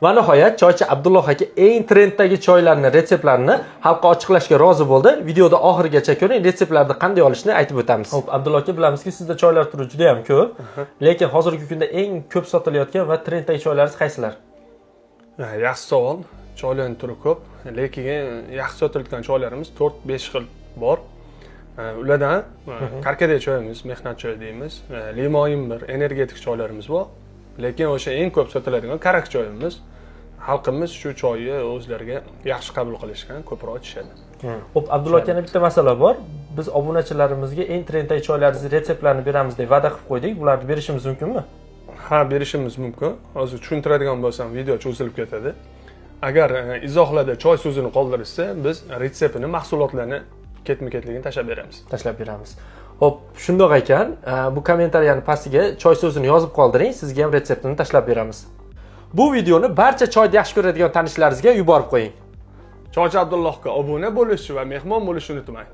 Va nihoyat choychi Abdulloh aka eng trenddagi choylarni, retseptlarini xalqqa ochiqlashga rozi bo'ldi. Videoda oxirigacha ko'ring, retseptlarni qanday olishni aytib o'tamiz. Xo'p, Abdulloh aka, bilamizki, sizda choylar turi juda ham ko'p. Lekin hozirgi kunda eng ko'p sotilayotgan va trenddagi choylaringiz qaysilar? Yaxshi savol. Choylarning turi ko'p, lekin yaxshi sotilayotgan choylarimiz 4-5 xil bor. Ulardan karkadek choyimiz, mehnat choyi deymiz, limoyin bir energetik choylarimiz bor. Lekin o'sha eng ko'p sotiladigan karak choyimiz. Xalqimiz shu choyni o'zlariga yaxshi qabul qilishgan, ko'proq ichishadi. Xo'p, Abdulloh aka, bitta masala bor. Biz obunachilarimizga eng trenddagi choylaringizni retseptlarini beramiz deb va'da qilib qo'ydik. Bularni berishimiz mumkinmi? Ha, berishimiz mumkin. Hozir tushuntiradigan bo'lsam, video cho'zilib ketadi. Agar izohlarda choy so'zini qoldirishsa, biz retseptini, mahsulotlarni ketma-ketligini tashlab beramiz. Xo'p, shundoq ekan, bu kommentariyani pastiga choy so'zini yozib qoldiring, sizga ham retseptini tashlab beramiz. Bu videoni barcha choyni yaxshi ko'radigan tanishlaringizga yuborib qo'ying. Choychi Abdullohga obuna bo'lish va mehmon bo'lishni unutmang.